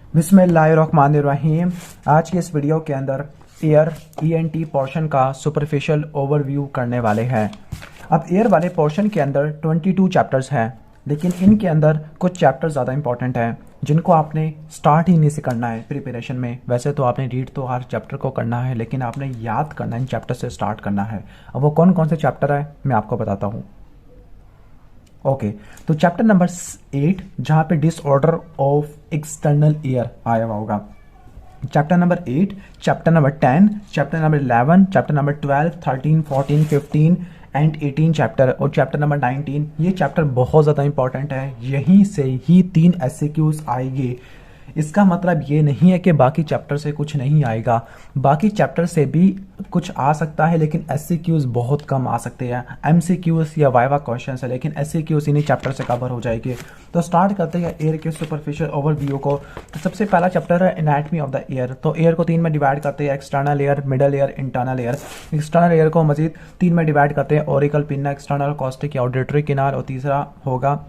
बिस्मिल्लाहिर्रहमानिर्रहीम। आज की इस वीडियो के अंदर एयर ईएनटी पोर्शन का सुपरफिशियल ओवरव्यू करने वाले हैं। अब एयर वाले पोर्शन के अंदर 22 चैप्टर्स हैं, लेकिन इनके अंदर कुछ चैप्टर ज़्यादा इंपॉर्टेंट हैं जिनको आपने स्टार्ट ही नहीं से करना है प्रिपरेशन में। वैसे तो आपने रीड तो हर चैप्टर को करना है, लेकिन आपने याद करना इन चैप्टर से स्टार्ट करना है। अब वो कौन कौन से चैप्टर है मैं आपको बताता हूँ। ओके, तो चैप्टर नंबर 8 जहाँ पे डिसऑर्डर ऑफ एक्सटर्नल ईयर आया हुआ होगा। Chapter number 8, chapter number 10, chapter number 11, chapter number 12, 13, 14, 15 and 18 chapter और चैप्टर नंबर 19। ये चैप्टर बहुत ज़्यादा इंपॉर्टेंट है, यहीं से ही 3 एससीक्यूज आएंगे। इसका मतलब ये नहीं है कि बाकी चैप्टर से कुछ नहीं आएगा, बाकी चैप्टर से भी कुछ आ सकता है, लेकिन एससीक्यूज बहुत कम आ सकते हैं। एमसीक्यूज या वाइवा क्वेश्चंस है, लेकिन एससीक्यूज इन्हीं चैप्टर से कवर हो जाएगी। तो स्टार्ट करते हैं एयर के सुपरफिशियल ओवरव्यू को। तो सबसे पहला चैप्टर है एनाटमी ऑफ द एयर। तो एयर को 3 में डिवाइड करते हैं, external air, middle air, internal air. External air को मजीद 3 में डिवाइड करते हैं, ओरिकल, पिन्ना, एक्सटर्नल कॉस्टिक या ऑडिटरी किनार, और तीसरा होगा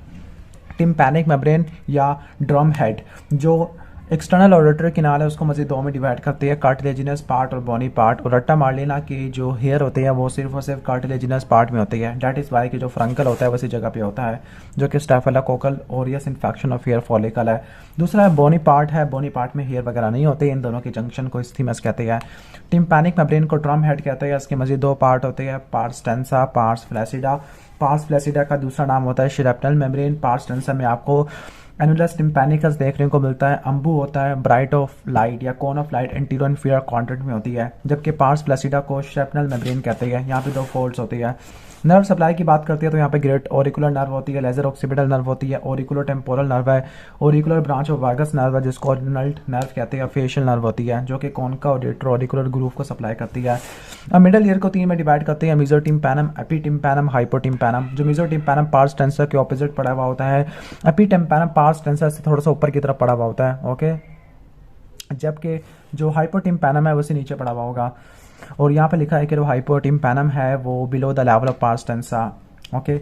टिम्पैनिक मेम्ब्रेन या ड्रम हेड। जो एक्सटर्नल ऑडिटरी किनार है उसको मजीद 2 में डिवाइड करते हैं, कार्टिलेजिनस पार्ट और बोनी पार्ट। और रट्टा मार लेना कि जो हेयर होते हैं वो सिर्फ और सिर्फ कार्टिलेजिनस पार्ट में होते हैं। डेट इज़ वाई कि जो फ्रंकल होता है वैसी जगह पे होता है, जो कि staphylococcal aureus infection of hair follicle है। दूसरा बोनी पार्ट है, बोनी पार्ट में हेयर वगैरह नहीं होते। इन दोनों के जंक्शन को इस्थीमस कहते हैं। टिम्पैनिक मेम्ब्रेन को ड्रम हेड कहते हैं। इसके मजीद 2 पार्ट होते हैं, पार्स टेंसा, पार्स फ्लैसिडा। पार्स फ्लैसिडा का दूसरा नाम होता है शेरेप्टल मेम्ब्रेन। पार्स टेंसा में आपको एनुलस टिम्पैनिकस देखने को मिलता है। अम्बू होता है ब्राइट ऑफ लाइट या cone of light anterior inferior quadrant में होती है, जबकि पार्स फ्लैसिडा को शेरेप्टल मेम्ब्रेन कहते हैं। यहाँ पे 2 फोल्ड्स होती है। नर्व सप्लाई की बात करते हैं तो यहाँ पे ग्रेट ऑरिकुलर नर्व होती है, लेजर ऑक्सीपिटल नर्व होती है, ऑरिकुलर टेम्पोरल नर्व है, ऑरिकुलर ब्रांच ऑफ वागस नर्व है जिसको ऑर्डिनल नर्व कहते हैं, फेशियल नर्व होती है जो कि कॉनका और ऑरिकुलर ग्रूव को सप्लाई करती है। अब मिडल ईयर को 3 में डिवाइड करते हैं, मेसोटिम्पैनम, एपिटिम्पैनम, हाइपोटिम्पैनम। जो मेसोटिम्पैनम पार्स टेंसर के ऑपोजिट पड़ा हुआ होता है, एपिटिम्पैनम पार्स टेंसर से थोड़ा सा ऊपर की तरफ पड़ा हुआ होता है। ओके, जबकि जो हाइपोटिम्पैनम है वो से नीचे पड़ा हुआ होगा। और यहाँ पे लिखा है कि जो हाइपोटिम्पैनम है वो below the level of pars tensa. Okay,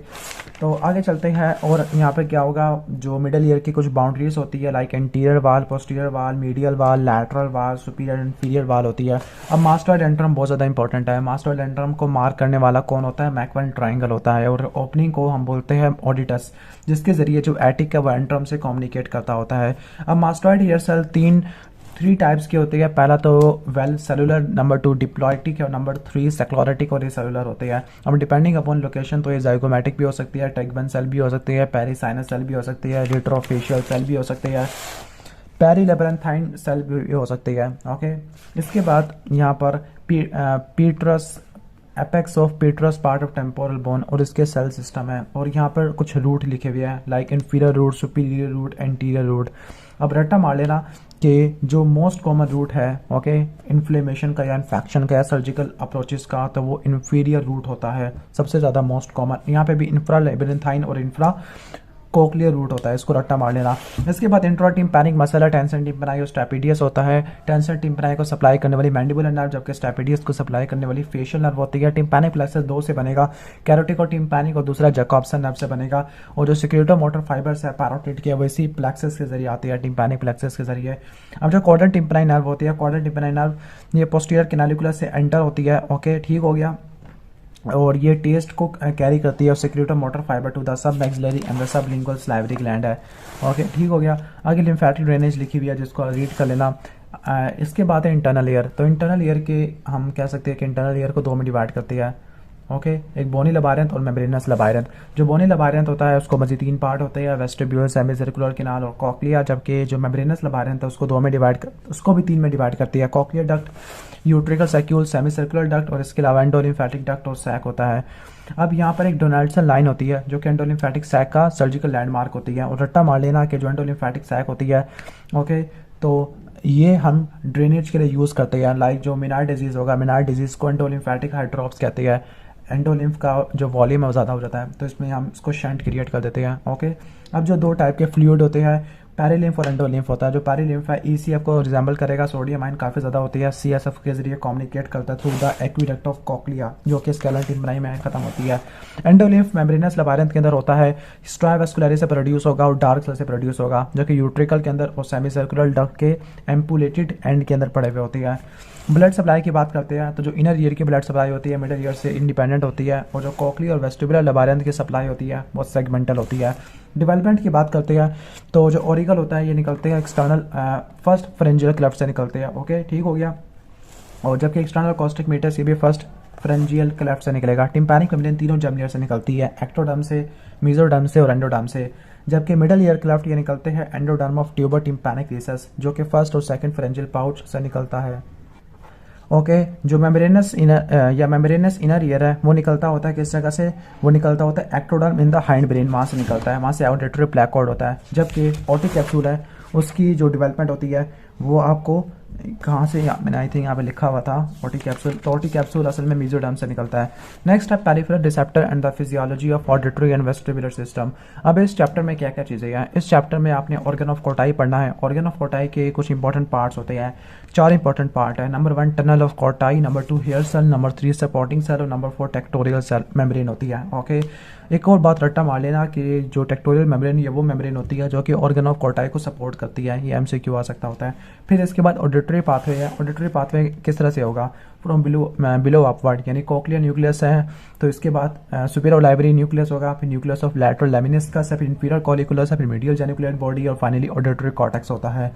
तो आगे चलते हैं। और यहाँ पे क्या होगा, जो मिडल ईयर की कुछ बाउंड्रीज होती है लाइक एंटीरियर वाल, पोस्टीरियर वाल, मीडियल वाल, लैटरल वाल, सुपीरियर इंफीरियर वाल होती है। अब मास्टर्ड एंट्रम बहुत ज़्यादा इंपॉर्टेंट है। मास्टर्ड एंट्रम को मार्क करने वाला कौन होता है, मैकवेन ट्राइंगल होता है। और ओपनिंग को हम बोलते हैं ऑडिटस, जिसके जरिए जो एटिक है वो एंट्रम से कम्युनिकेट करता होता है। अब मास्टर्ड ईयर सेल 3 टाइप्स के होते हैं। पहला तो वेल सेलुलर, नंबर 2 डिप्लॉयटिक और नंबर 3 सेक्लोरेटिक और ये सेलुलर होते हैं। अब डिपेंडिंग अपॉन लोकेशन तो ये जाइगोमेटिक भी हो सकती है, टेगबन सेल भी हो सकती है, पेरिसाइनस सेल भी हो सकती है, रिट्रोफेशियल सेल भी हो सकती है, पेरिलेबरेंथाइन सेल भी हो सकती है। ओके, इसके बाद यहाँ पर petrous, apex of petrous part of temporal bone और इसके सेल सिस्टम है। और यहाँ पर कुछ रूट लिखे हुए हैं like inferior root, superior root, anterior root. अब रट्टा मार लेना कि जो मोस्ट कॉमन रूट है ओके इन्फ्लेमेशन का या इन्फेक्शन का या सर्जिकल अप्रोचेस का, तो वो इन्फीरियर रूट होता है सबसे ज़्यादा मोस्ट कॉमन। यहाँ पे भी इंफ्रा लेबरेंथाइन और इंफ्रा कोक्लियर रूट होता है, इसको रट्टा मार लेना। इसके बाद इंट्रा टिम्पैनिक मसल है, टेंसन टिम्पैनाई और स्टेपिडियस होता है। टेंसन टिम्पैनाई को सप्लाई करने वाली मैंडिबुलर नर्व, जबकि स्टेपिडियस को सप्लाई करने वाली फेशियल नर्व होती है। टिम्पैनिक प्लेक्सस 2 से बनेगा, कैरोटिक और टिम्पैनिक, और दूसरा जैकोब्सन नर्व से बनेगा। और जो सिक्रेटो मोटर फाइबर्स है पैरोटिड के, वैसी प्लेक्सस के जरिए आती है, टिम्पैनिक प्लेक्सस के जरिए। अब जो कॉर्डल टिम्पैनाई नर्व होती है, कॉर्डल टिम्पैनाई नर्व ये पोस्टीरियर कैनालिकुलस से एंटर होती है। ओके, ठीक हो गया। और ये टेस्ट को कैरी करती है secretomotor fibre to the submaxillary and the sublingual salivary gland है। ओके, ठीक हो गया। आगे लिम्फेटिक ड्रेनेज लिखी हुई है जिसको रीड कर लेना। इसके बाद है इंटरनल ईयर। तो इंटरनल ईयर के हम कह सकते हैं कि इंटरनल ईयर को 2 में डिवाइड करती है। ओके, एक बोनी लबायरंथ और मेम्ब्रेनस लबायरंथ। जो बोनी लबायरंथ होता है उसको मजीद 3 पार्ट होते हैं, वेस्टिब्यूल, सेमी सर्कुलर किनाल और कॉक्लिया। जबकि जो मेम्ब्रेनस लबायरंथ है उसको 2 में उसको भी 3 में डिवाइड करती है, cochlear duct, utricle saccule, semicircular duct और इसके अलावा एंडोलिम्फेटिक डक्ट और सैक होता है। अब यहाँ पर एक डोनाल्डसन लाइन होती है जो कि एंडोलिम्फेटिक सैक का सर्जिकल लैंडमार्क होती है। और रट्टा मार लेना कि जो एंडोलिम्फेटिक सैक होती है ओके, तो ये हम ड्रेनेज के लिए यूज़ करते हैं। लाइक जो मिनार डिजीज़ होगा, मिनार डिजीज़ को एंडोलिम्फेटिक हाइड्रोप्स कहते हैं। एंडोलिम्फ का जो वॉल्यूम है वो ज़्यादा हो जाता है, तो इसमें हम इसको शंट क्रिएट कर देते हैं। ओके, अब जो 2 टाइप के फ्लूइड होते हैं पैरीलिम्फ और एंडोलिम्फ होता है। जो पैरीलिम्फ है ईसीएफ को रिजेंबल करेगा, सोडियम आयन काफ़ी ज़्यादा होती है, सीएसएफ के जरिए कम्युनिकेट करता है through the aqueduct of cochlea, जो कि स्केलेटन बनाई में खत्म होती है। एंडोलिम्फ मेम्ब्रेनस लबारिंथ के अंदर होता है, स्ट्रावास्कुलरी से प्रोड्यूस होगा और डार्क सेल से प्रोड्यूस होगा, जो कि यूट्रिकल के अंदर और सेमी सर्कुलर डक्ट के एम्पुलेटेड एंड के अंदर पड़े हुए होती है। ब्लड सप्लाई की बात करते हैं तो जो इनर ईयर की ब्लड सप्लाई होती है मिडल ईयर से इंडिपेंडेंट होती है, और जो कोकली और वेस्टिबुलर लबारिंथ की सप्लाई होती है वो सेगमेंटल होती है। डेवलपमेंट की बात करते हैं तो जो ओरिकल होता है ये निकलते हैं एक्सटर्नल फर्स्ट फ्रेंजियल क्लेफ्ट से निकलते हैं। ओके, ठीक हो गया। और जबकि एक्सटर्नल कॉस्टिक मीटर्स ये भी फर्स्ट फ्रेंजियल क्लेफ्ट से निकलेगा। टिम्पैनिक मेम्ब्रेन तीनों जर्म से निकलती है, एक्टोडर्म से, मेसोडर्म से और एंडोडर्म से। जबकि मिडल ईयर क्लेफ्ट ये निकलते हैं endoderm of tuber tympanic recess, जो कि फर्स्ट और सेकंड फ्रेंजियल पाउच से निकलता है। ओके, जो मेम्ब्रेनस इनर या मेम्ब्रेनस इनर ईयर है वो निकलता होता है किस जगह से, वो निकलता होता है ectoderm in the hind brain, वहाँ से निकलता है, वहाँ से ऑडिटरी प्लेकॉर्ड होता है। जबकि ऑटिक कैप्सूल है उसकी जो डेवलपमेंट होती है वो आपको कहाँ से, मैंने आई थिंक यहाँ पे लिखा हुआ था ऑटिक कैप्सूल, तो ऑटिक कैप्सूल असल में मेसोडर्म से निकलता है। नेक्स्ट है peripheral receptor and the physiology of auditory and vestibular system. अब इस चैप्टर में क्या क्या चीज़ें हैं, इस चैप्टर में आपने ऑर्गन ऑफ कोटाई पढ़ना है। ऑर्गन ऑफ कोटाई के कुछ इंपॉर्टेंट पार्ट्स होते हैं, 4 इंपॉर्टेंट पार्ट है। Number 1 tunnel of Corti, number 2 hair cell, number 3 supporting cell और नंबर 4 टेक्टोरियल सेल मेम्ब्रेन होती है। ओके, एक और बात रट्टा मार लेना कि जो टेक्टोरियल मेम्ब्रेन ये वो मेम्ब्रेन होती है जो कि ऑर्गन ऑफ कोटाई को सपोर्ट करती है, ये एमसीक्यू आ सकता होता है। फिर इसके बाद ऑडिटरी पाथवे है। ऑडिटरी पाथवे किस तरह से होगा, फ्रॉम बिलो अपवर्ड, यानी कोक्लियर न्यूक्लियस है तो इसके बाद सुपीरियर लाइब्रेरी न्यूक्लियस होगा, फिर न्यूक्लियस ऑफ लैटरल लेमिनिस्कस है, फिर इंफीरियर कॉलिकुलस है, फिर मीडियल जेनिकुलेट बॉडी और फाइनली ऑडिटरी कॉर्टेक्स होता है।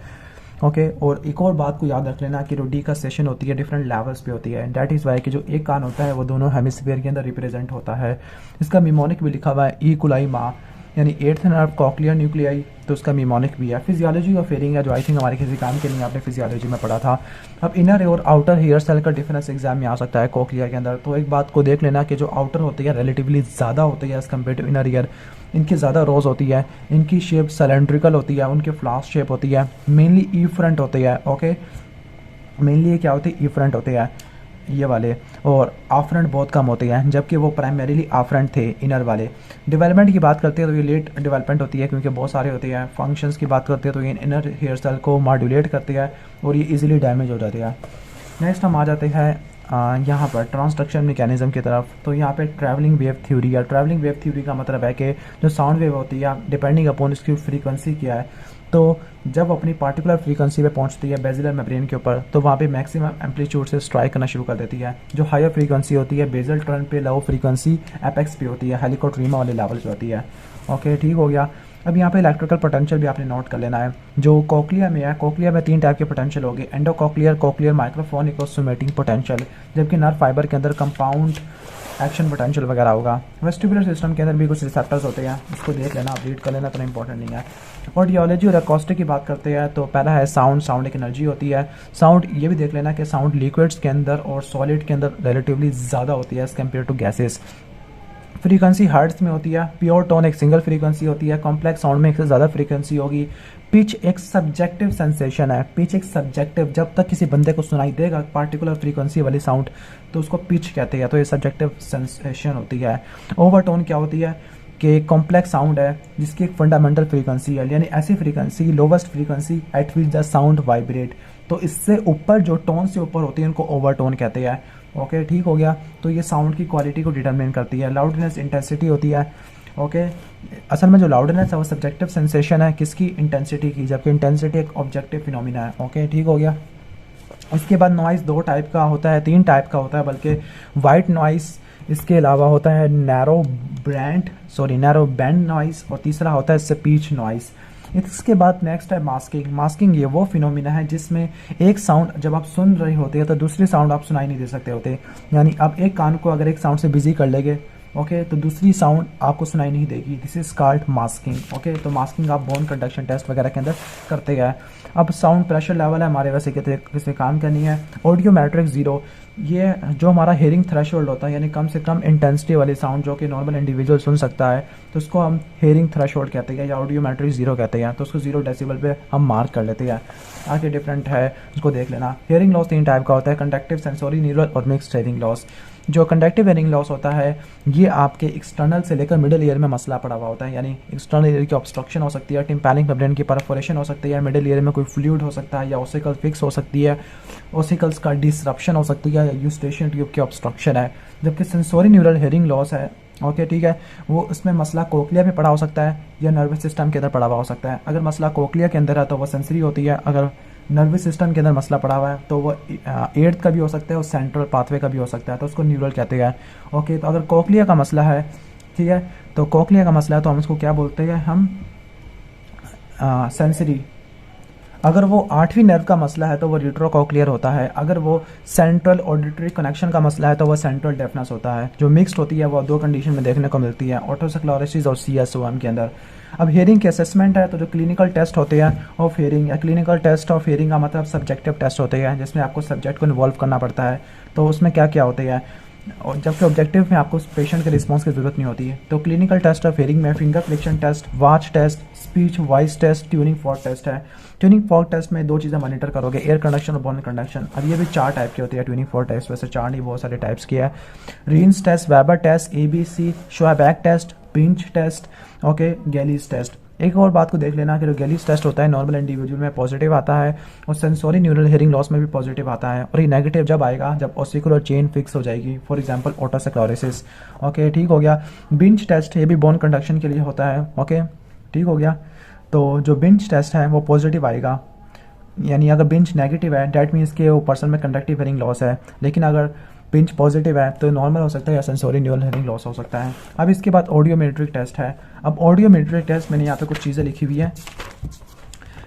ओके, और एक और बात को याद रख लेना कि रोडी का सेशन होती है डिफरेंट लेवल्स पे होती है, दैट इज़ वाई कि जो एक कान होता है वो दोनों हेमिस्फीयर के अंदर रिप्रेजेंट होता है। इसका मिमोनिक भी लिखा हुआ है ई कुलाई मा, यानी 8th नर्व कॉक्लियर न्यूक्लियाई, तो उसका मिमोनिक भी है। फिजियोलॉजी ऑफ हेयरिंग है जो आई थिंक हमारे किसी काम के लिए आपने फिजियोलॉजी में पढ़ा था। अब इनर और आउटर हेयर सेल का डिफरेंस एग्जाम में आ सकता है कॉक्लियर के अंदर, तो एक बात को देख लेना कि जो आउटर होती है रिलेटिवली ज़्यादा होती है as compare to inner ear, इनकी ज़्यादा रोज होती है, इनकी शेप सिलेंड्रिकल होती है, उनके फ्लास्क शेप होती है, मेनली ई फ्रंट होती है। ओके, मेनली ये क्या होती है, ई फ्रंट होते हैं ये वाले, और आफ्रंट बहुत कम होते हैं, जबकि वो प्राइमरीली आफ्रंट थे इनर वाले। डेवलपमेंट की बात करते हैं तो ये लेट डेवलपमेंट होती है क्योंकि बहुत सारे होते हैं। फंक्शंस की बात करते हैं तो ये इनर हेयर सेल को मॉड्यूलेट करते हैं और ये इजीली डैमेज हो जाते हैं। नेक्स्ट हम आ जाते हैं यहाँ पर ट्रांसडक्शन मैकेनिज्म की तरफ। तो यहाँ पे ट्रैवलिंग वेव थ्योरी है। ट्रैवलिंग वेव थ्योरी का मतलब है कि जो साउंड वेव होती है डिपेंडिंग अपॉन इसकी फ्रीक्वेंसी क्या है, तो जब अपनी पार्टिकुलर फ्रीक्वेंसी पे पहुंचती है बेजिलर मेम्ब्रेन के ऊपर तो वहाँ पे मैक्सिमम एम्पलीट्यूड से स्ट्राइक करना शुरू कर देती है। जो हायर फ्रीक्वेंसी होती है बेजल टर्न पे, लो फ्रीक्वेंसी एपेक्स पे होती है, हेलिकोट्रीमा वाले लेवल पे होती है। ओके, ठीक हो गया। अब यहाँ पे इलेक्ट्रिकल पोटेंशियल भी आपने नोट कर लेना है। जो कोक्लिया में है, कोक्लिया में 3 टाइप के पोटेंशियल होगी, एंडोकोक्लियर, कोक्लियर, माइक्रोफोनिक और सोमेटिक पोटेंशियल, जबकि नर्व फाइबर के अंदर कंपाउंड एक्शन पोटेंशियल वगैरह होगा। वेस्टिबुलर सिस्टम के अंदर भी कुछ रिसेप्टर्स होते हैं, इसको देख लेना, आप रीड कर लेना, तो इंपॉर्टेंट नहीं है। ऑडियोलॉजी और एकॉस्टिक की बात करते हैं तो पहला है साउंड। साउंड एक एनर्जी होती है। साउंड ये भी देख लेना कि साउंड लिक्विड्स के अंदर और सॉलिड के अंदर रिलेटिवली ज़्यादा होती है as compare to gases. Frequency hertz में होती है। प्योर टोन एक सिंगल फ्रीक्वेंसी होती है। कॉम्प्लेक्स साउंड में एक से ज़्यादा फ्रीक्वेंसी होगी। पिच एक सब्जेक्टिव सेंसेशन है। पिच एक सब्जेक्टिव, जब तक किसी बंदे को सुनाई देगा पार्टिकुलर फ्रीक्वेंसी वाली साउंड तो उसको पिच कहते हैं, तो ये सब्जेक्टिव सेंसेशन होती है। ओवरटोन क्या होती है कि कॉम्प्लेक्स साउंड है जिसकी एक फंडामेंटल फ्रीक्वेंसी है, यानी ऐसी frequency lowest frequency eight which the sound vibrate, तो इससे ऊपर जो टोन से ऊपर होती है उनको ओवरटोन कहते हैं। ओके, ठीक हो गया। तो ये साउंड की क्वालिटी को डिटरमिन करती है। लाउडनेस इंटेंसिटी होती है। ओके, असल में जो लाउडनेस है वो सब्जेक्टिव सेंसेशन है किसकी, इंटेंसिटी की, जबकि इंटेंसिटी एक ऑब्जेक्टिव फिनोमिना है। ओके, ठीक हो गया। इसके बाद नॉइस 2 टाइप का होता है, 3 टाइप का होता है बल्कि। वाइट नॉइस, इसके अलावा होता है नैरो बैंड नॉइस, और तीसरा होता है स्पीच नॉइस। इसके बाद नेक्स्ट है मास्किंग। मास्किंग ये वो फिनोमिना है जिसमें एक साउंड जब आप सुन रहे होते हैं तो दूसरी साउंड आप सुनाई नहीं दे सकते होते, यानी आप एक कान को अगर एक साउंड से बिजी कर लेंगे ओके तो दूसरी साउंड आपको सुनाई नहीं देगी। This is called masking. Okay, तो मास्किंग आप बोन कंडक्शन टेस्ट वगैरह के अंदर करते हैं। अब साउंड प्रेशर लेवल है हमारे, वैसे कितने काम करनी है। ऑडियो मैट्रिक्स 0, ये जो हमारा हेयरिंग थ्रेशोल्ड होता है, यानी कम से कम इंटेंसिटी वाली साउंड जो कि नॉर्मल इंडिविजुअल सुन सकता है, तो उसको हम हेयरिंग थ्रेशोल्ड कहते हैं या ऑडियोमेट्री ज़ीरो कहते हैं। तो उसको 0 डेसिबल पे हम मार्क कर लेते हैं। आगे डिफरेंट है, उसको देख लेना। हेयरिंग लॉस 3 टाइप का होता है, कंडक्टिव, सेंसोरी न्यूरल और मिक्स्ड हेयरिंग लॉस। जो कंडक्टिव हेयरिंग लॉस होता है ये आपके एक्सटर्नल से लेकर मिडिल ईयर में मसला पड़ा हुआ होता है, यानी एक्सटर्नल ईयर की ऑब्स्ट्रक्शन हो सकती है, टिम्पैनिक मेम्ब्रेन की परफोरेशन हो सकती है, मिडिल ईयर में कोई फ्लूइड हो सकता है, या ओसिकल फिक्स हो सकती है, ओसिकल्स का डिसरप्शन हो सकती है, या यूस्टेशियन ट्यूब की ऑब्स्ट्रक्शन है। जबकि सेंसोरी न्यूरल हेयरिंग लॉस है, ओके ठीक है, वो उसमें मसला कोक्लिया में पड़ा हो सकता है या नर्वस सिस्टम के अंदर पड़ा हुआ हो सकता है। अगर मसला कोक्लिया के अंदर है तो वो सेंसरी होती है, अगर नर्वस सिस्टम के अंदर मसला पड़ा हुआ है तो वो एर्थ का भी हो सकता है और सेंट्रल पाथवे का भी हो सकता है, तो उसको न्यूरल कहते हैं। ओके, तो अगर कोक्लिया का मसला है, ठीक है, तो कोक्लिया का मसला है तो हम उसको क्या बोलते हैं, हम सेंसरी। अगर वो 8वीं नर्व का मसला है तो वो रिट्रोकोक्लियर होता है। अगर वो सेंट्रल ऑडिटरी कनेक्शन का मसला है तो वो सेंट्रल डेफनेस होता है। जो मिक्स्ड होती है वो 2 कंडीशन में देखने को मिलती है, ओटोस्क्लेरोसिस और CSOM के अंदर। अब हेयरिंग के असेसमेंट है तो जो क्लिनिकल टेस्ट होते हैं ऑफ हेयरिंग, या क्लिनिकल टेस्ट ऑफ हेयरिंग का मतलब सब्जेक्टिव टेस्ट होते हैं जिसमें आपको सब्जेक्ट को इन्वॉल्व करना पड़ता है। तो उसमें क्या क्या होते हैं, और जबकि ऑब्जेक्टिव में आपको पेशेंट के रिस्पांस की ज़रूरत नहीं होती है। तो क्लिनिकल टेस्ट ऑफ हेयरिंग में finger flexion test, watch test, speech voice test, tuning fork test है। ट्यूनिंग फॉर्क टेस्ट में 2 चीज़ें मॉनिटर करोगे, एयर कंडक्शन और बोन कंडक्शन। अब ये भी 4 टाइप की होती है ट्यूनिंग फॉर्क टेस्ट, वैसे 4 नहीं बहुत सारे टाइप्स की है। Rinne test, Weber test, ABC, Schwabach test, pinch test, okay, Gelle's test. एक और बात को देख लेना कि जो गैलीज टेस्ट होता है नॉर्मल इंडिविजुअल में पॉजिटिव आता है और सेंसोरी न्यूरल हेयरिंग लॉस में भी पॉजिटिव आता है, और ये नेगेटिव जब आएगा जब ओसिकुलर चेन फिक्स हो जाएगी, फॉर एग्जांपल ओटोस्क्लेरोसिस। ओके ठीक हो गया। बिंच टेस्ट ये भी बोन कंडक्शन के लिए होता है। ओके ठीक हो गया। तो जो बिंच टेस्ट है वो पॉजिटिव आएगा, यानी अगर बिंच नेगेटिव है डेट मीन्स के वो पर्सन में कंडक्टिव हेयरिंग लॉस है, लेकिन अगर पिंच पॉजिटिव है तो नॉर्मल हो सकता है या सेंसोरी न्यूरल हेयरिंग लॉस हो सकता है। अब इसके बाद ऑडियोमेट्रिक टेस्ट है। अब ऑडियोमेट्रिक टेस्ट मैंने यहाँ पे कुछ चीज़ें लिखी हुई है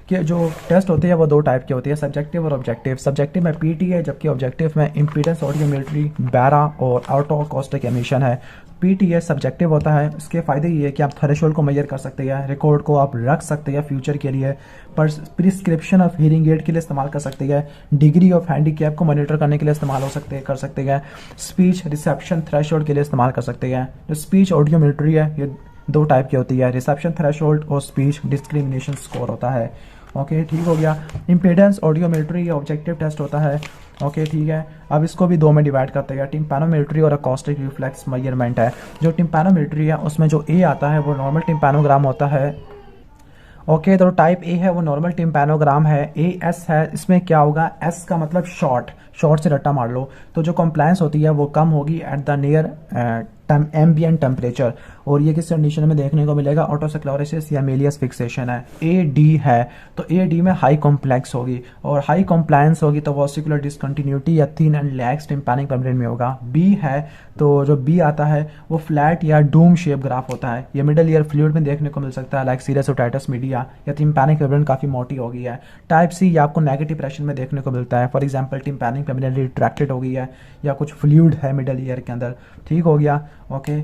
कि जो टेस्ट होते हैं वो 2 टाइप के होते हैं, सब्जेक्टिव और ऑब्जेक्टिव। सब्जेक्टिव में PT है, जबकि ऑब्जेक्टिव में इम्पीडेंस ऑडियोमेट्री, बैरा और आउटो अकॉस्टिक एमिशन है। PT है सब्जेक्टिव होता है, इसके फ़ायदे ये है कि आप थ्रेशोल्ड को मेजर कर सकते हैं, रिकॉर्ड को आप रख सकते हैं फ्यूचर के लिए, पर प्रिस्क्रिप्शन ऑफ हियरिंग एड के लिए इस्तेमाल कर सकते हैं, डिग्री ऑफ हैंडीकैप को मॉनिटर करने के लिए इस्तेमाल कर सकते हैं, स्पीच रिसेप्शन थ्रेशोल्ड के लिए इस्तेमाल कर सकते हैं। जो स्पीच ऑडियोमेट्री है ये 2 टाइप की होती है, रिसेप्शन थ्रेशोल्ड और स्पीच डिस्क्रिमिनेशन स्कोर होता है। ओके ठीक हो गया। इम्पीडेंस ऑडियोमेट्री ऑब्जेक्टिव टेस्ट होता है। ओके ठीक है। अब इसको भी 2 में डिवाइड करते हैं, टिम्पैनोमेट्री और अकॉस्टिक रिफ्लेक्स मेजरमेंट है। जो टिम्पैनोमेट्री है उसमें जो A आता है वो नॉर्मल टिम्पैनोग्राम होता है। ओके तो टाइप A है वो नॉर्मल टिम्पैनोग्राम है। AS है, इसमें क्या होगा, S का मतलब शॉर्ट से रट्टा मार लो, तो जो कंप्लायंस होती है वो कम होगी at the near ambient temperature, और ये किस कंडीशन में देखने को मिलेगा, ओटोस्क्लेरोसिस या मेलियस फिक्सेशन है। AD है तो AD में हाई कॉम्प्लेक्स होगी और हाई कॉम्प्लायंस होगी तो वॉसिकुलर डिसकंटिन्यूटी या thin and lakhs tympanic membrane में होगा। B है तो जो B आता है वो फ्लैट या डूम शेप ग्राफ होता है, ये मिडल ईयर फ्लूइड में देखने को मिल सकता है, लाइक सीरस ओटाइटिस मीडिया, या टिम्पैनिक मेम्ब्रेन काफ़ी मोटी हो गई है। टाइप C ये आपको नेगेटिव प्रेशर में देखने को मिलता है, for example tympanic membrane retracted हो गई है या कुछ फ्लूइड है मिडल ईयर के अंदर। ठीक हो गया। ओके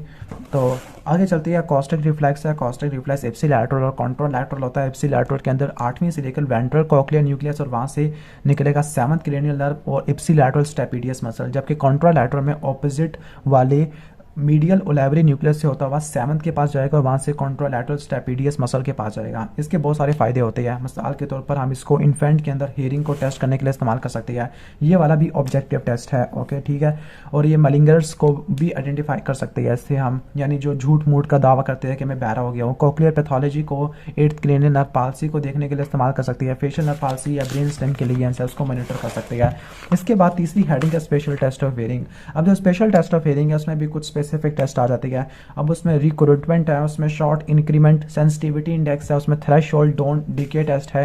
तो आगे चलती है कॉस्टिक रिफ्लेक्स है। कॉस्टिक रिफ्लेक्स एप्सिलैटरल और कॉन्ट्रोलैटरल होता है। एप्सिलैटरल के अंदर 8वीं से लेकर वेंट्रल कॉक्लियर न्यूक्लियस और वहाँ से निकलेगा 7th क्रेनियल नर्व और एप्सिलैटरल स्टेपिडियस मसल, जबकि कॉन्ट्रोलैटरल में ऑपोजिट वाले मीडियल ओलेवरी न्यूक्लियस से होता हुआ 7th के पास जाएगा और वहाँ से कॉन्ट्रोलैटरल स्टेपिडियस मसल के पास जाएगा। इसके बहुत सारे फायदे होते हैं, मिसाल के तौर पर हम इसको इन्फेंट के अंदर हेयरिंग को टेस्ट करने के लिए इस्तेमाल कर सकते हैं। ये वाला भी ऑब्जेक्टिव टेस्ट है। ओके ठीक है। और ये मलिंगर्स को भी आइडेंटिफाई कर सकते हैं इससे हम, यानी जो झूठ मूठ का दावा करते हैं कि मैं बहरा हो गया हूँ। कॉक्लियर पैथोलॉजी को 8th क्रेनियल नर्व पाल्सी को देखने के लिए इस्तेमाल कर सकती है। फेशियल नर्व पाल्सी या ब्रेन स्टेम के लिए उसको मॉनिटर कर सकते हैं। इसके बाद तीसरी हेडिंग है स्पेशल टेस्ट ऑफ हेयरिंग। अब जो स्पेशल टेस्ट ऑफ हेयरिंग है उसमें भी कुछ स्पेसिफिक टेस्ट आ जाते हैं। अब उसमें रिक्रूटमेंट है, उसमें शॉर्ट इंक्रीमेंट सेंसिटिविटी इंडेक्स है, उसमें थ्रेशोल्ड डोंट डीके टेस्ट है,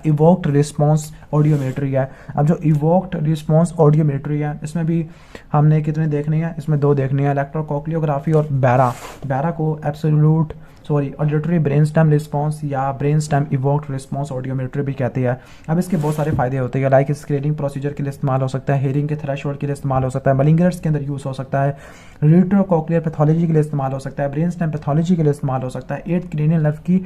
इवोक्ड रिस्पॉन्स ऑडियोमेट्री है। अब जो इवोक्ड रिस्पॉन्स ऑडियोमेट्री है इसमें भी हमने कितने देखने हैं, इसमें 2 देखने हैं, इलेक्ट्रोकोक्लियोग्राफी और बैरा को absolute auditory brainstem response या brainstem evoked response audiometry भी कहती है। अब इसके बहुत सारे फायदे होते हैं, लाइक स्क्रीनिंग प्रोसीजर के लिए इस्तेमाल हो सकता है, हेयरिंग के थ्रेशोल्ड के लिए इस्तेमाल हो सकता है, मलिंगर्स के अंदर यूज हो सकता है, रेट्रोकोक्लियर पैथोलॉजी के लिए इस्तेमाल हो सकता है, ब्रेन स्टेम पैथोलॉजी के लिए इस्तेमाल हो सकता है, 8th क्रेनियल नर्व की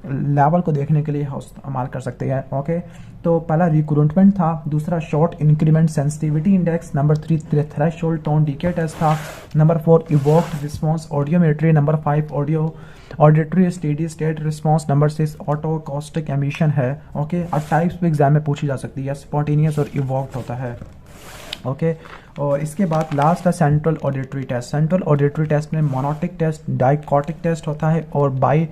लेवल को देखने के लिए इस्तेमाल कर सकते हैं। ओके, तो पहला रिक्रूटमेंट था, दूसरा short increment sensitivity index, number 3 threshold tone decay test था, number 4 evoked response audiometry, number 5 auditory steady state response, number 6 otoacoustic emission है। ओके, अब टाइप्स भी एग्जाम में पूछी जा सकती है, स्पॉन्टेनियस और इवोक्ड होता है। ओके, और इसके बाद लास्ट है central auditory test. Central auditory test में मोनोटिक टेस्ट, डाइकोटिक टेस्ट होता है और बाई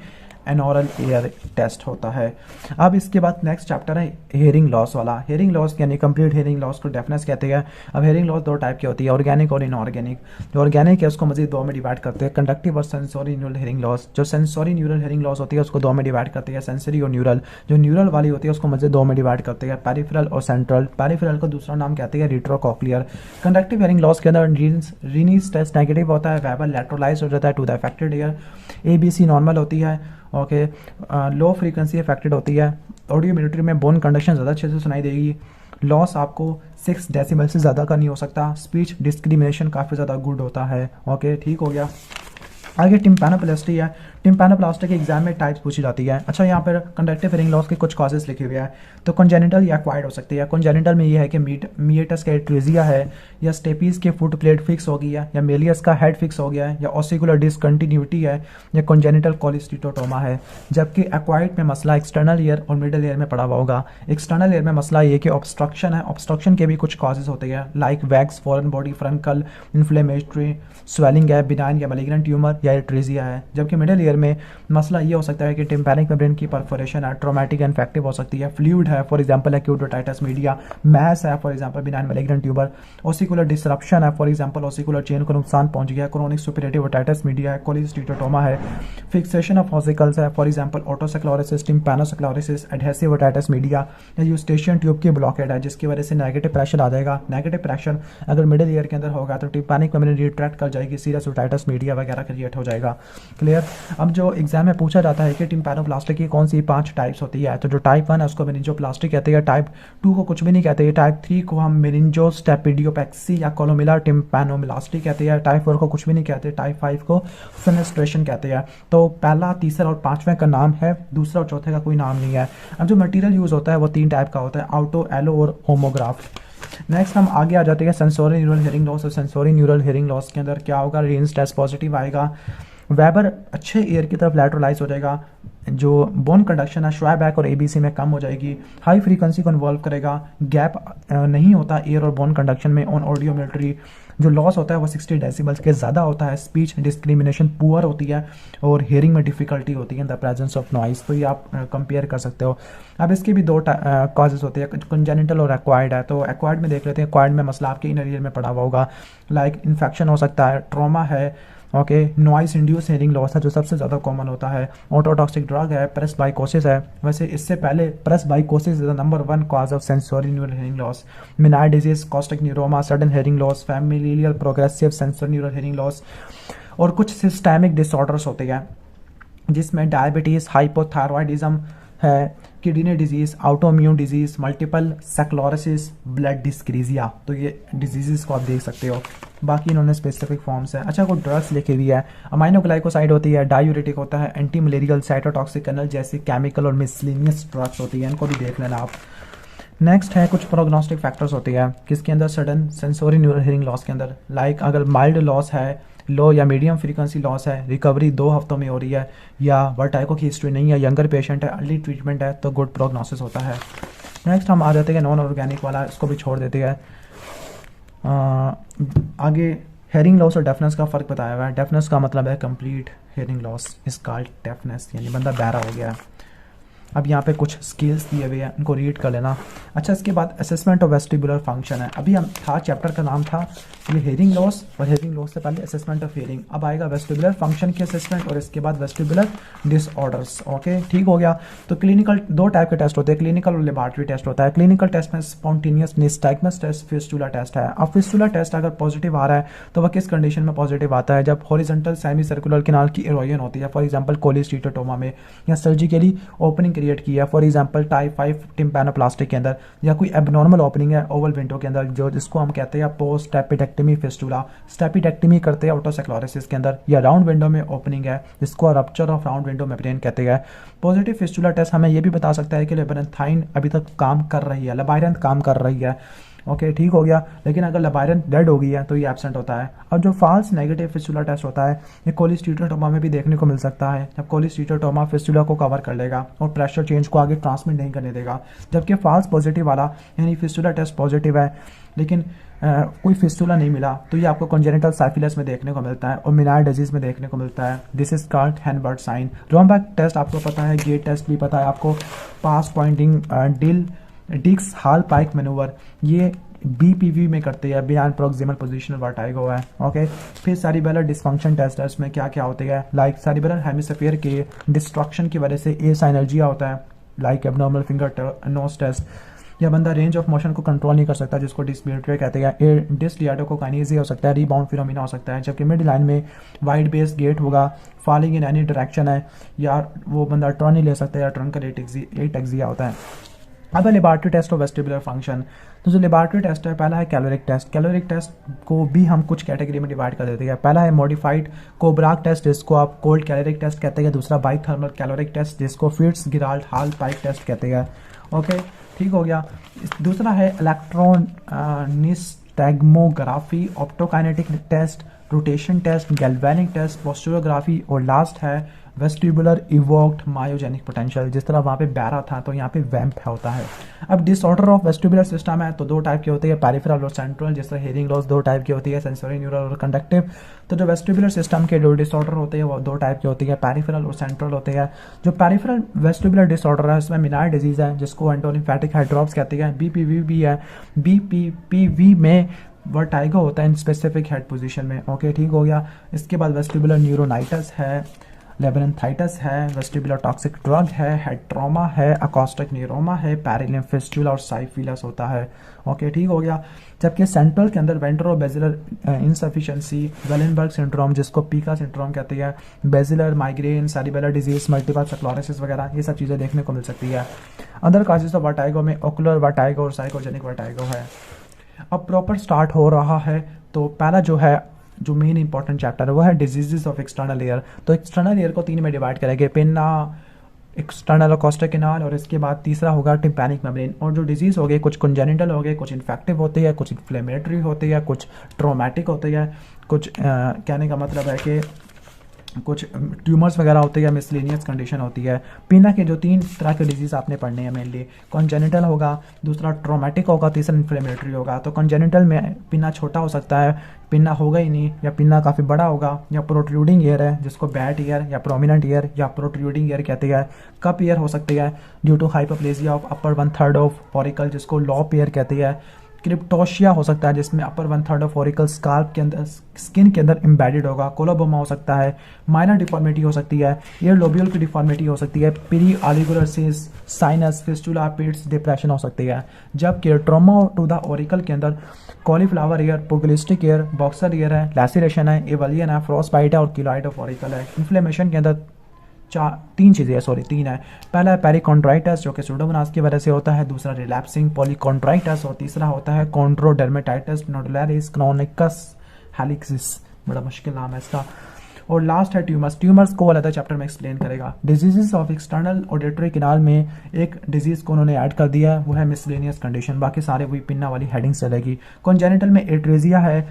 एनोरल एयर टेस्ट होता है। अब इसके बाद नेक्स्ट चैप्टर है हेयरिंग लॉस वाला। हेयरिंग लॉस यानी कंप्लीट हेयरिंग लॉस को डेफनेस कहते हैं। अब हेयरिंग लॉस दो टाइप की होती है, ऑर्गेनिक और इनऑर्गेनिक। जो ऑर्गेनिक है उसको मजीद दो में डिवाइड करते हैं, कंडक्टिव और सेंसोरी न्यूरल हेयरिंग लॉस। जो सेंसोरी न्यूरल हेयरिंग लॉस होती है उसको दो में डिवाइड करते हैं, सेंसरी और न्यूरल। जो न्यूरल वाली होती है उसको मजीद दो में डिवाइड करते हैं, पेरिफेरल और सेंट्रल। पेरिफेरल को दूसरा नाम कहते हैं रेट्रोकॉक्लियर। कंडक्टिव हेयरिंग लॉस के अंदर रीनीस टेस्ट नेगेटिव होता है, वेबर लैटरलाइज हो जाता है to the affected ear, ABC normal होती है। ओके, लो फ्रीक्वेंसी अफेक्टेड होती है, ऑडियोमेट्री में बोन कंडक्शन ज़्यादा अच्छे से सुनाई देगी, लॉस आपको 6 डेसिबल से ज़्यादा का नहीं हो सकता, स्पीच डिस्क्रिमिनेशन काफ़ी ज़्यादा गुड होता है। ओके, ठीक हो गया। आगे टिम्पैनोप्लास्टी है। टिम्पैनोप्लास्टी के एग्जाम में टाइप्स पूछी जाती है। अच्छा, यहाँ पर कंडक्टिव हेयरिंग लॉस के कुछ कॉजेस लिखे हुए हैं। तो कंजेनिटल या एक्वायर्ड हो सकती है। कंजेनिटल में ये है कि मिएटस का एट्रीजिया है, या स्टेपीज के फुट प्लेट फिक्स हो गई है, या मेलियस का हेड फिक्स हो गया है, या ऑसिकुलर डिसकंटिन्यूटी है, या कंजेनिटल कोलिस्टिटोटोमा है। जबकि एक्वायर्ड में मसला एक्सटर्नल ईयर और मिडल ईयर में पड़ा हुआ होगा। एक्सटर्नल ईयर में मसला ये कि ऑब्स्ट्रक्शन है, ऑब्स्ट्रक्शन के भी कुछ कॉजेज होते हैं, like wax, foreign body furuncle, inflammatory, swelling है, बिनाइन या मैलिग्नेंट ट्यूमर या एट्रीजिया है। जबकि मिडल ईयर में मसला ये हो सकता है कि टिम्पैनिक मेम्ब्रेन की परफोरेशन है, ट्रॉमेटिक इन्फेक्टिव हो सकती है, फ्लूइड है, for example acute otitis media, mass है, for example benign malignant tuber, ossicular disruption है, फॉर एग्जांपल ऑसिकुलर चेन को नुकसान पहुंच गया, क्रोनिक सुपरेटिव ओटाइटिस मीडिया है, कोलिस्टिटोटोमा है, फिक्सेशन ऑफ ऑसिकल्स है, for example otosclerosis, tympanosclerosis, adhesive otitis media, या यूस्टेशियन ट्यूब की ब्लॉकेड है जिसकी वजह से नेगेटिव प्रेशर आ जाएगा। नेगेटिव प्रेशर अगर मिडिल ईयर के अंदर होगा तो टिम्पैनिक मेम्ब्रेन रिट्रैक्ट कर जाएगी, सीरियस ओटाइटिस मीडिया वगैरह क्रिएट हो जाएगा। क्लियर। अब जो एग्जाम में पूछा जाता है कि टिम्पैनोप्लास्टी की कौन सी 5 टाइप्स होती है, तो जो टाइप 1 है उसको मेनिंजोप्लास्टी कहते हैं, टाइप 2 को कुछ भी नहीं कहते, टाइप 3 को हम मेनिंजोस्टेपिडियोपेक्सी या कोलोमिलर टिम्पैनोप्लास्टी कहते हैं, टाइप 4 को कुछ भी नहीं कहते, टाइप 5 को फेनेस्ट्रेशन कहते हैं। तो पहला, तीसरा और पांचवें का नाम है, दूसरा और चौथे का कोई नाम नहीं है। अब जो मटेरियल यूज होता है वो 3 टाइप का होता है, ऑटो, एलो और होमोग्राफ। नेक्स्ट हम आगे आ जाते हैं सेंसोरी न्यूरल हेयरिंग लॉस। और सेंसोरी न्यूरल हेयरिंग लॉस के अंदर क्या होगा, रीन्स टेस्ट पॉजिटिव आएगा, वेबर अच्छे एयर की तरफ लैटरलाइज हो जाएगा, जो बोन कंडक्शन है श्वाबैक और ABC में कम हो जाएगी, हाई फ्रीक्वेंसी को इन्वॉल्व करेगा, गैप नहीं होता एयर और बोन कंडक्शन में ऑन ऑडियोमेट्री, जो लॉस होता है वो 60 डेसिबल्स के ज़्यादा होता है, स्पीच डिस्क्रिमिनेशन पुअर होती है और हेयरिंग में डिफिकल्टी होती है in the presence of noise. तो ये आप कंपेयर कर सकते हो। अब इसके भी 2 कॉजेज होते हैं, कंजेनिटल और एक्वायर्ड है। तो एक्वायर्ड में देख लेते हैं, एक्वायर्ड में मसला आपके इनर ईयर में पड़ा हुआ होगा, लाइक इन्फेक्शन हो सकता है, ट्रॉमा है, okay, noise induce hearing loss है जो सबसे ज़्यादा कॉमन होता है, ऑटोटॉक्सिक ड्रग है, प्रेसबाइकोसिस है। वैसे इससे पहले presbycusis is the number 1 cause of sensorineural hearing loss, मिनाय disease, acoustic neuroma, sudden hearing loss, familial progressive sensorineural hearing loss. और कुछ सिस्टेमिक डिसऑर्डर्स होते हैं जिसमें डायबिटीज़, हाइपोथायरॉयडिज्म है, kidney disease, autoimmune disease, multiple sclerosis, blood dyscrasia. तो ये diseases को आप देख सकते हो, बाकी इन्होंने स्पेसिफिक फॉर्म्स है। अच्छा, कोई ड्रग्स लिखी हुई है, अमाइनोग्लाइकोसाइड होती है, डायूरेटिक होता है, एंटी मलेरियल, साइटोटॉक्सिक कर्नल जैसी केमिकल और मिसलिनियस ड्रग्स होती है, इनको भी देख लेना आप। नेक्स्ट है कुछ प्रोग्नोस्टिक फैक्टर्स होती है किसके अंदर, sudden sensory neural hearing loss के अंदर, लाइक अगर माइल्ड लॉस है, लो या मीडियम फ्रीक्वेंसी लॉस है, रिकवरी 2 हफ्तों में हो रही है, या वर्टाइको की हिस्ट्री नहीं है, यंगर पेशेंट है, अर्ली ट्रीटमेंट है, तो गुड प्रोग्नोसिस होता है। नेक्स्ट हम आ जाते हैं नॉन ऑर्गेनिक वाला, इसको भी छोड़ देते हैं। आगे हेयरिंग लॉस और डेफनेस का फ़र्क बताया हुआ है। डेफनेस का मतलब है complete hearing loss is called deafness, यानी बंदा बहरा हो गया है। अब यहाँ पे कुछ स्किल्स दिए हुए हैं, उनको रीड कर लेना। अच्छा, इसके बाद असेसमेंट ऑफ वेस्टिबुलर फंक्शन है। अभी हम था चैप्टर का नाम था ये हेयरिंग लॉस, और हेयरिंग लॉस से पहले असेसमेंट ऑफ हेयरिंग। अब आएगा वेस्टिबुलर फंक्शन की असेसमेंट और इसके बाद वेस्टिबुलर डिसऑर्डर्स। ओके, ठीक हो गया। तो क्लिनिकल 2 टाइप के टेस्ट होते हैं, क्लिनिकल और लेबोरेटरी टेस्ट होता है। क्लिनिकल टेस्ट में spontaneous nystagmus test, fistula test है। अब फिस्टुला टेस्ट अगर पॉजिटिव आ रहा है तो वह किस कंडीशन में पॉजिटिव आता है, जब हॉरिजॉन्टल सेमी सर्कुलर किनाल की एरोजन होती है, फॉर एग्जांपल कोलिस्टिटोटोमा में, या सर्जिकली ओपनिंग क्रिएट की है, फॉर एग्जांपल टाइप 5 टिम्पैनोप्लास्टी के अंदर, या कोई एबनॉर्मल ओपनिंग है ओवल विंडो के अंदर जो जिसको हम कहते हैं पोस्ट स्टेपिटेक्टमी फिस्टुला, स्टेपिटेक्टमी करते हैं ऑटोसेक्लोरोसिस के अंदर, या राउंड विंडो में ओपनिंग है जिसको rupture of round window membrane कहते हैं। पॉजिटिव फिस्टुला टेस्ट हमें ये भी बता सकता है कि लेबायरथाइन अभी तक काम कर रही है, लेबायरंथ काम कर रही है। ओके ठीक हो गया। लेकिन अगर लेबायरंथ डेड हो गई है तो ये एब्सेंट होता है। अब जो फॉल्स नेगेटिव फिस्टुला टेस्ट होता है ये कोलिस्टीटोमा में भी देखने को मिल सकता है, जब कोलिस्टीटोमा फिस्टुला को कवर कर लेगा और प्रेशर चेंज को आगे ट्रांसमिट नहीं करने देगा। जबकि फॉल्स पॉजिटिव वाला यानी फिस्टुला टेस्ट पॉजिटिव है लेकिन कोई फिस्टुला नहीं मिला तो ये आपको कॉन्जेनिटल साइफिलिस में देखने को मिलता है और मिनार डिजीज में देखने को मिलता है। This is called Hennebert sign. Romberg test आपको पता है, गेट टेस्ट भी पता है आपको, पास पॉइंटिंग डिक्स हाल पाइक मैनूवर ये बीपीवी में करते हैं, बियॉन्ड प्रोक्सिमल पोजिशनल वर्टाइगो है। ओके फिर सेरिबेलर डिस्फंक्शन टेस्ट है, इसमें क्या क्या होते हैं, लाइक सेरिबेलर हेमिस्फीयर के डिस्ट्रक्शन की वजह से एसाइनर्जिया होता है, like abnormal finger nose test, या बंदा रेंज ऑफ मोशन को कंट्रोल नहीं कर सकता जिसको डिस्बिलिटी कहते हैं, डिसडियाडोकोकाइनेसिस हो सकता है, रीबाउंड फिनोमिना हो सकता है। जबकि मिड लाइन में वाइड बेस गेट होगा, फॉलिंग इन एनी डायरेक्शन है, या वो बंदा टर्न नहीं ले सकता, या टर्न का एटेक्सिया होता है। अब laboratory test of vestibular function. तो जो लेबोरेटरी टेस्ट है पहला है कैलोरिक टेस्ट। कैलोरिक टेस्ट को भी हम कुछ कैटेगरी में डिवाइड कर देते हैं। पहला है मॉडिफाइड कोब्राक टेस्ट जिसको आप कोल्ड कैलोरिक टेस्ट कहते हैं, दूसरा बाइथर्मल कैलोरिक टेस्ट जिसको Fitzgerald Hallpike test कहते हैं। ओके ठीक हो गया। दूसरा है electronystagmography, optokinetic test, rotation test, galvanic test, posturography, और लास्ट है वेस्टिबुलर इवोक्ड मायोजेनिक पोटेंशियल। जिस तरह वहाँ पे बैरा था तो यहाँ पे वैम्प होता है। अब डिसऑर्डर ऑफ वेस्टिबुलर सिस्टम है तो दो टाइप की होती है, पेरिफेरल और सेंट्रल। जिस तरह हेयरिंग लॉस दो टाइप की होती है, सेंसरी न्यूरल और कंडक्टिव। तो जो वेस्टिबुलर सिस्टम के जो डिसऑर्डर होते हैं वो दो टाइप की होती है, पेरिफेरल और सेंट्रल होते हैं। जो पेरिफेरल वेस्टिबुलर डिसऑर्डर है उसमें मिनार डिजीज है जिसको एंटोलिम्फेटिक हाइड्रॉप्स कहते हैं, बीपीवी भी है। बीपीवी में वर्टाइगो होता है इन स्पेसिफिक हेड पोजीशन में। ओके ठीक हो गया। इसके बाद वेस्टिबुलर न्यूरोनाइटिस है, लेबरेंथाइटिस है, वेस्टिबुलर टॉक्सिक ड्रग है, हेड ट्रॉमा है, अकॉस्टिक न्यूरोमा है, पैरेलियम फिस्टुला और साइफिलस होता है। ओके ठीक हो गया। जबकि सेंट्रल के अंदर वेंट्रोबेसिलर इंसफिशिएंसी, वेलेनबर्ग सिंड्रोम जिसको पीका सिंड्रोम कहते हैं, basilar migraine, cerebellar disease, multiple sclerosis वगैरह ये सब चीज़ें देखने को मिल सकती है। अदर कॉजेज ऑफ वर्टाइगो में ओकुलर वर्टाइगो और साइकोजेनिक वर्टाइगो है। अब प्रॉपर स्टार्ट हो रहा है तो पहला जो मेन इंपॉर्टेंट चैप्टर है वो है डिजीजेस ऑफ एक्सटर्नल ईयर। तो एक्सटर्नल ईयर को तीन में डिवाइड करेंगे, पिन्ना, एक्सटर्नल अकोस्टिक कैनाल, और इसके बाद तीसरा होगा टिम्पैनिक मेम्ब्रेन। और जो डिजीज़ हो गए कुछ कंजेनिटल हो गए, कुछ इन्फेक्टिव होती है, कुछ इन्फ्लेमेटरी होती है, कुछ ट्रोमेटिक होती है, कुछ कहने का मतलब है कि कुछ ट्यूमर्स वगैरह होते हैं या मिसलेनियस कंडीशन होती है। पिन्ना के जो तीन तरह के डिजीज़ आपने पढ़ने हैं मेनली, कॉन्जेनिटल होगा, दूसरा ट्रोमेटिक होगा, तीसरा इन्फ्लेमेटरी होगा। तो कॉन्जेनिटल में पिन्ना छोटा हो सकता है, पिन्ना होगा ही नहीं, या पिन्ना काफ़ी बड़ा होगा, या प्रोट्रूडिंग ईयर है जिसको बैट ईयर या प्रोमिनेंट ईयर या प्रोट्रूडिंग ईयर कहते हैं। कप ईयर हो सकती है due to hypoplasia of upper 1/3 of auricle जिसको लॉप ईयर कहते हैं। क्रिप्टोशिया हो सकता है जिसमें अपर 1/3 ऑफ ऑरिकल स्काल्प के अंदर स्किन के अंदर एम्बेडेड होगा। कोलोबोमा हो सकता है। माइनर डिफॉर्मिटी हो सकती है, ईयर लोब्यूल की डिफॉर्मिटी हो सकती है, पेरी ऑलिगुलर सिस, साइनस, फिस्टुला, पिट्स, डिप्रेशन हो सकती है। जबकि ट्रोमा टू द ऑरिकल के अंदर cauliflower ear, pugilistic ear, boxer ear है, लैसिरेशन है, एवलियन है, फ्रॉस्टबाइट है और किलॉइड ऑफ ऑरिकल है। इन्फ्लेमेशन के अंदर तीन है। पहला है पेरिकॉन्ड्राइटिस जो कि सूडोमोनास की वजह से होता है, दूसरा रिलैप्सिंग पॉलीकॉन्ड्राइटिस और तीसरा होता है कॉन्ड्रोडर्मेटाइटिस नोडुलरिस क्रोनिकस हेलिक्सिस, बड़ा मुश्किल नाम है इसका। और लास्ट है ट्यूमर्स को अलग चैप्टर में एक्सप्लेन करेगा। Diseases of external auditory canal में एक डिजीज को उन्होंने ऐड कर दिया है वो है मिसलेनियस कंडीशन, बाकी सारे वही पिन्ना वाली हेडिंग्स चलेगी। कॉन्जेनिटल में एट्रेजिया है,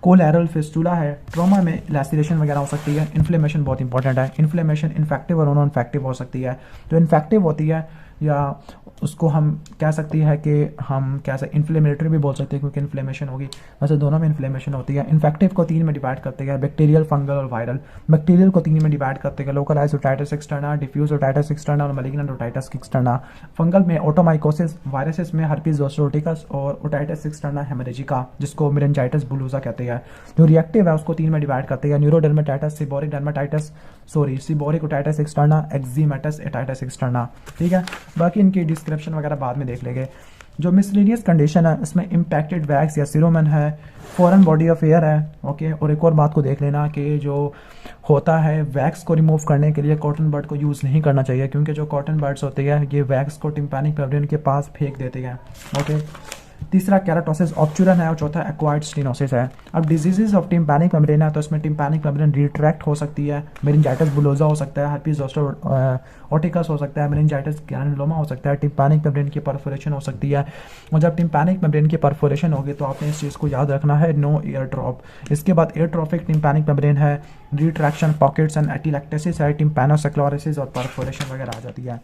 कोलैरल फिस्टुला है, ट्रॉमा में लैसिरेशन वगैरह हो सकती है। इन्फ्लेमेशन बहुत इंपॉर्टेंट है, इन्फ्लेमेशन इन्फेक्टिव और नॉन इन्फेक्टिव हो सकती है। जो इन्फेक्टिव होती है या उसको हम कह सकती है कि हम कैसे इन्फ्लेमेटरी भी बोल सकते हैं क्योंकि इन्फ्लेमेशन होगी, वैसे दोनों में इन्फ्लेमेशन होती है। इन्फेक्टिव को तीन में डिवाइड करते हैं, बैक्टीरियल, फंगल और वायरल। बैक्टीरियल को तीन में डिवाइड करते हैं, localize otitis externa, diffuse otitis externa और मैलिग्नेंट ओटाइटिस एक्सटर्ना। फंगल में ओटोमाइकोसिस, वायरसेस में हर्पीज जोस्टोटिकस और ओटाइटिस एक्सटर्ना हेमरेजिका जिसको मेनिंजाइटिस बुलूजा कहते हैं। जो रिएक्टिव है उसको तीन में डिवाइड करते हैं, neurodermatitis, seborrhoeic otitis externa, eczematous otitis externa. ठीक है, बाकी इनकी डिस्क्रिप्शन वगैरह बाद में देख लेंगे। जो मिसलेनियस कंडीशन है इसमें इम्पैक्टेड वैक्स या सिरोमन है, फॉरेन बॉडी ऑफ एयर है। ओके, और एक और बात को देख लेना कि जो होता है वैक्स को रिमूव करने के लिए कॉटन बड को यूज़ नहीं करना चाहिए, क्योंकि जो कॉटन बड्स होते हैं ये वैक्स को टिम्पैनिक मेम्ब्रेन के पास फेंक देते हैं। ओके, तीसरा केराटोसिस ऑब्चुरन है और चौथा एक्वायर्ड स्टेनोसिस है। अब डिजीजेस ऑफ टिम्पैनिक मेम्ब्रेन है तो इसमें टिम्पैनिक मेम्ब्रेन रिट्रैक्ट हो सकती है, मेनिंजाइटिस बुलोजा हो सकता है, herpes zoster ओटिकस हो सकता है, मेनिंजाइटिस ग्रैनुलोमा हो सकता है, टिम्पैनिक मेम्ब्रेन की परफोरेशन हो सकती है। और जब टिम्पैनिक मेम्ब्रेन की परफोरेशन होगी तो आपने इस चीज़ को याद रखना है, नो एयर ड्रॉप। इसके बाद एयरट्रॉफिक टिम्पैनिक मेम्ब्रेन है, रिट्रैक्शन पॉकेट्स एंड एटिलेक्टेसिस है, टिम्पैनोसेक्लोरिसिस और परफोरेशन वगैरह आ जाती है।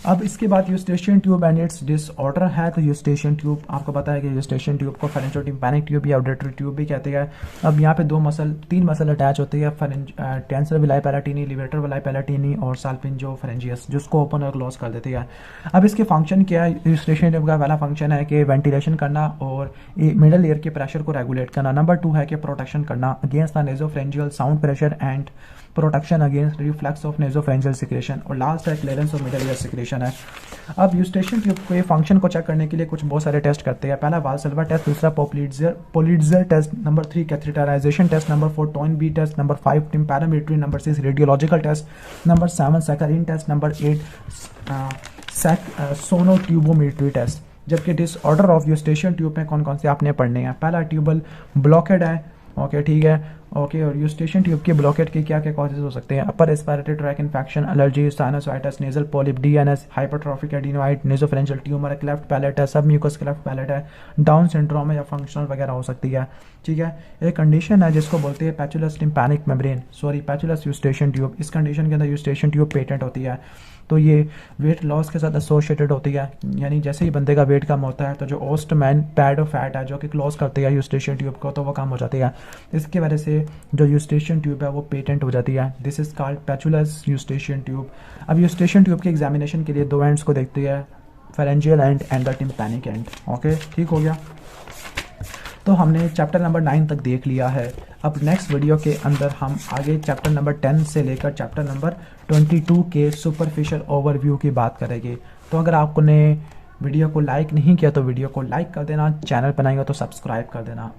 अब इसके बाद Eustachian tube and it's disorder है। तो यूस्टेशियन ट्यूब आपको पता है कि यूस्टेशियन ट्यूब को फेरेंटोटिम्पैनिक ट्यूब या ऑडिटरी ट्यूब भी कहते हैं। अब यहाँ पे तीन मसल अटैच होते हैं, टेंसर विलाई पैलाटिनी, लिवेटर विलाई पैलाटिनी और साल्पिंजो फेरेंजियस, जिसको ओपन और क्लोज कर देती है। अब इसके फंक्शन क्या है? यूस्टेशियन ट्यूब का पहला फंक्शन है कि वेंटिलेशन करना और मिडल ईयर के प्रेशर को रेगुलेट करना। नंबर 2 है कि प्रोटेक्शन करना against the nasopharyngeal sound pressure and protection against reflux of nasopharyngeal secretion. और लास्ट है clearance of middle ear secretion है। अब यूस्टेशियन ट्यूब के फंक्शन को चेक करने के लिए कुछ बहुत सारे टेस्ट करते हैं। पहला वाल्सल्वा टेस्ट, दूसरा Politzer test, number 3 catheterization test, number 4 Toynbee test, number 5 tympanometry, number 6 radiological test, number 7 saccharin test, number 8 sonotubometry test. जबकि डिसऑर्डर ऑफ यूस्टेशियन ट्यूब में कौन कौन से आपने पढ़ने हैं? पहला ट्यूबल ब्लॉकेड है। ओके, ठीक है। ओके, और यूस्टेशियन ट्यूब के ब्लॉकेट के क्या क्या कॉजेज हो सकते हैं? Upper respiratory tract infection, allergy, sinusitis, nasal polyp, DNS, hypertrophic adenoid, nasopharyngeal tumour, cleft palate है, सब म्यूकस क्लेफ्ट पैलेट है, डाउन सिंड्रोम है या फंक्शनल वगैरह हो सकती है। ठीक है, एक कंडीशन है जिसको बोलते हैं पैचुलस टिम्पैनिक मेम्ब्रेन, पैचुलस यूस्टेशियन ट्यूब। इस कंडीशन के अंदर यूस्टेशियन ट्यूब पेटेंट होती है। तो ये वेट लॉस के साथ एसोसिएटेड होती है, यानी जैसे ही बंदे का वेट कम होता है तो जो ओस्टमैन पैड ऑफ फैट है जो कि क्लोज करती है यूस्टेशियन ट्यूब को, तो वो कम हो जाती है। इसकी वजह से जो यूस्टेशियन ट्यूब है वो पेटेंट हो जाती है। This is called patulous Eustachian tube. अब यूस्टेशियन ट्यूब के एग्जामिनेशन के लिए 2 एंड्स को देखती है, pharyngeal end the tympanic end. Okay, ठीक हो गया। तो हमने चैप्टर नंबर 9 तक देख लिया है। अब नेक्स्ट वीडियो के अंदर हम आगे चैप्टर नंबर 10 से लेकर चैप्टर नंबर 22 के सुपरफिशियल ओवरव्यू की बात करेंगे। तो अगर आपने वीडियो को लाइक नहीं किया तो वीडियो को लाइक कर देना, चैनल पर नहीं हो तो सब्सक्राइब कर देना।